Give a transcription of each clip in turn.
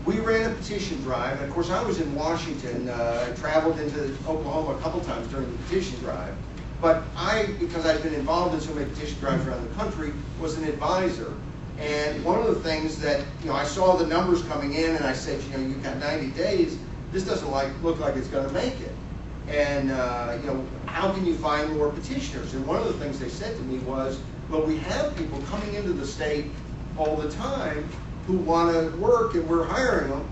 We ran a petition drive, and of course I was in Washington. I traveled into Oklahoma a couple times during the petition drive. But because I'd been involved in so many petition drives around the country, was an advisor. And one of the things that, I saw the numbers coming in, and I said, you've got 90 days. This doesn't look like it's going to make it. And how can you find more petitioners? And one of the things they said to me was, well, we have people coming into the state all the time who want to work, and we're hiring them.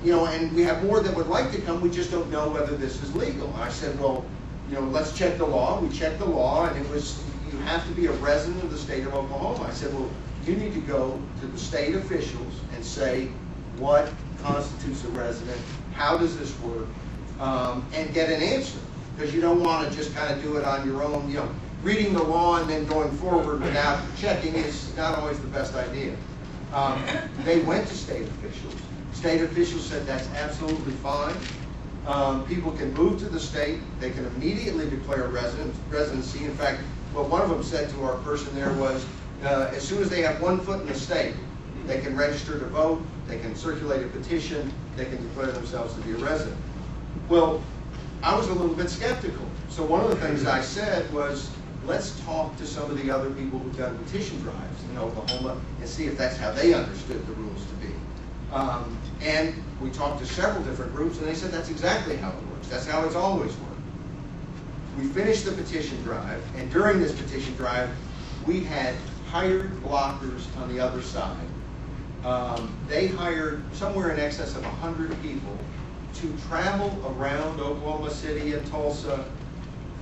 And we have more that would like to come. We just don't know whether this is legal. And I said, well, let's check the law. We checked the law, and it was, you have to be a resident of the state of Oklahoma. I said, well, you need to go to the state officials and say what constitutes a resident, how does this work, and get an answer. Because you don't want to just kind of do it on your own. Reading the law and then going forward without checking is not always the best idea. They went to state officials. State officials said that's absolutely fine. People can move to the state. They can immediately declare residency. In fact, what one of them said to our person there was, as soon as they have 1 foot in the state, they can register to vote, they can circulate a petition, they can declare themselves to be a resident. Well, I was a little bit skeptical. So one of the things I said was, let's talk to some of the other people who've done petition drives in Oklahoma and see if that's how they understood the rules to be. And we talked to several different groups, and they said that's exactly how it works. That's how it's always worked. We finished the petition drive, and during this petition drive, we had hired blockers on the other side. They hired somewhere in excess of 100 people to travel around Oklahoma City and Tulsa,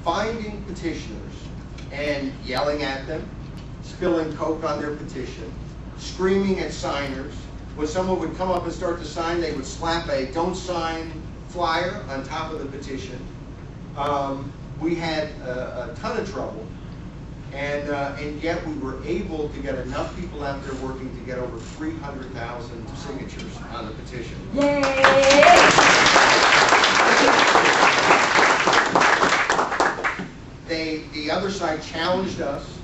finding petitioners and yelling at them, spilling Coke on their petition, screaming at signers. When someone would come up and start to sign, they would slap a "don't sign" flyer on top of the petition. We had a ton of trouble, and yet we were able to get enough people out there working to get over 300,000 signatures on the petition. Yay! The other side challenged us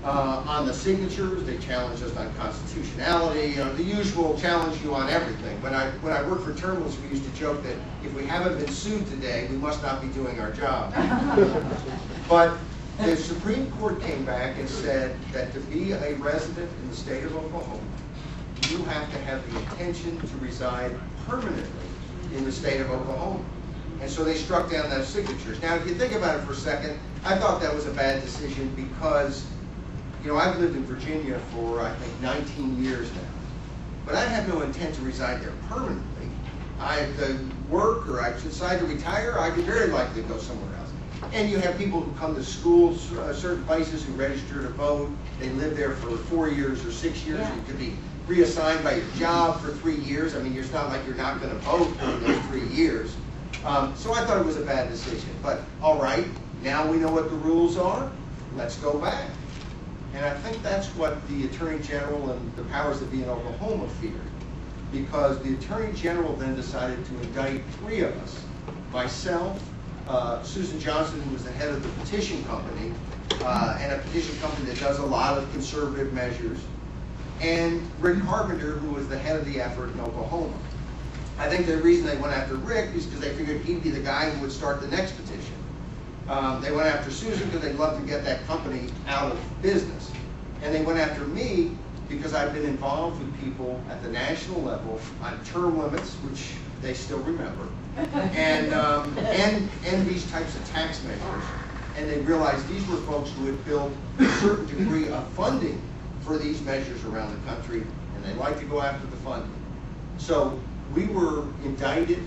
on the signatures. They challenged us on constitutionality. The usual challenge you on everything. When I worked for terminals, we used to joke that if we haven't been sued today, we must not be doing our job. But the Supreme Court came back and said that to be a resident in the state of Oklahoma, you have to have the intention to reside permanently in the state of Oklahoma. And so they struck down those signatures. Now, if you think about it for a second, I thought that was a bad decision because, I've lived in Virginia for, I think, 19 years now. But I have no intent to reside there permanently. I work, or I decide to retire, I could very likely go somewhere else. And you have people who come to schools, certain places, who register to vote. They live there for 4 years or 6 years. Yeah. You could be reassigned by your job for 3 years. I mean, it's not like you're not going to vote during those 3 years. So I thought it was a bad decision. But all right, now we know what the rules are. Let's go back. And I think that's what the Attorney General and the powers that be in Oklahoma feared. Because the Attorney General then decided to indict 3 of us. Myself, Susan Johnson, who was the head of the petition company, and a petition company that does a lot of conservative measures, and Rick Carpenter, who was the head of the effort in Oklahoma. I think the reason they went after Rick is because they figured he'd be the guy who would start the next petition. They went after Susan because they'd love to get that company out of business. And they went after me because I've been involved with people at the national level on term limits, which they still remember, and these types of tax measures. And they realized these were folks who had built a certain degree of funding for these measures around the country, and they like to go after the funding. So we were indicted.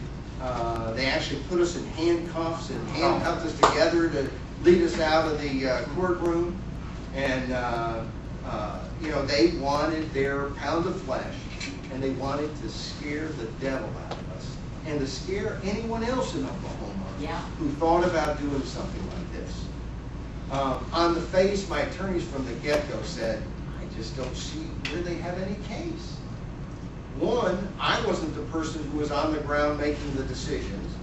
They actually put us in handcuffs and handcuffed us together to lead us out of the courtroom. And they wanted their pound of flesh, and they wanted to scare the devil out of us, and to scare anyone else in Oklahoma who thought about doing something like this. On the face, my attorneys from the get-go said, I just don't see where they have any case. One, I wasn't the person who was on the ground making the decisions.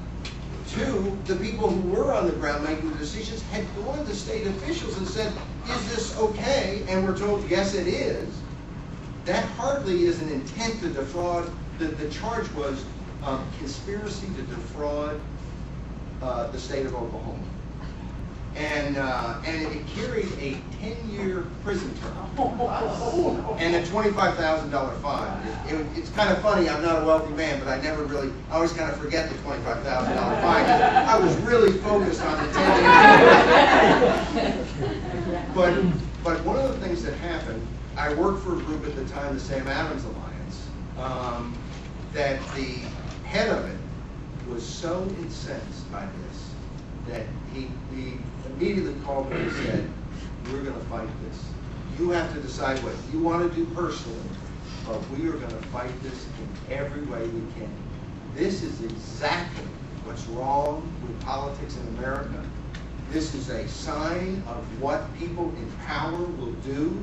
2, the people who were on the ground making the decisions had gone to state officials and said, is this okay? And we're told, yes, it is. that hardly is an intent to defraud. The charge was conspiracy to defraud the state of Oklahoma. And it carried a 10-year prison term and a $25,000 fine. It's kind of funny, I'm not a wealthy man, but I always kind of forget the $25,000 fine. I was really focused on the 10 years. But one of the things that happened, I worked for a group at the time, the Sam Adams Alliance, that the head of it was so incensed by this that he immediately called me and said, "We're going to fight this. You have to decide what you want to do personally, but we are going to fight this in every way we can." This is exactly what's wrong with politics in America. This is a sign of what people in power will do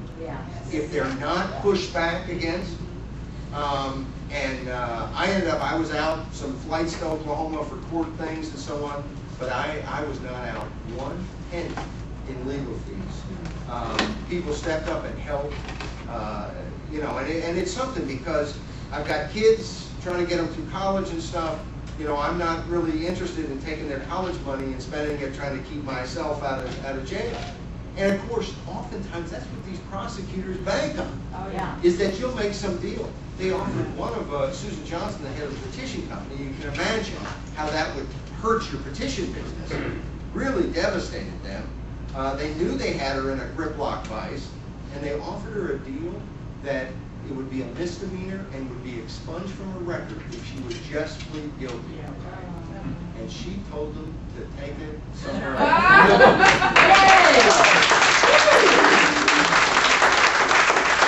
if they're not pushed back against. I was out some flights to Oklahoma for court things and so on, but I was not out 1 penny in legal fees. People stepped up and helped, and it's something because I've got kids trying to get them through college and stuff. I'm not really interested in taking their college money and spending it trying to keep myself out of jail. And of course, oftentimes that's what these prosecutors bank on. Oh, yeah. Is that you'll make some deal. They offered one of Susan Johnson, the head of the petition company. You can imagine how that would hurt your petition business. Really devastated them. They knew they had her in a grip lock vice, and they offered her a deal that it would be a misdemeanor and would be expunged from her record if she would just plead guilty. And she told them to take it somewhere else.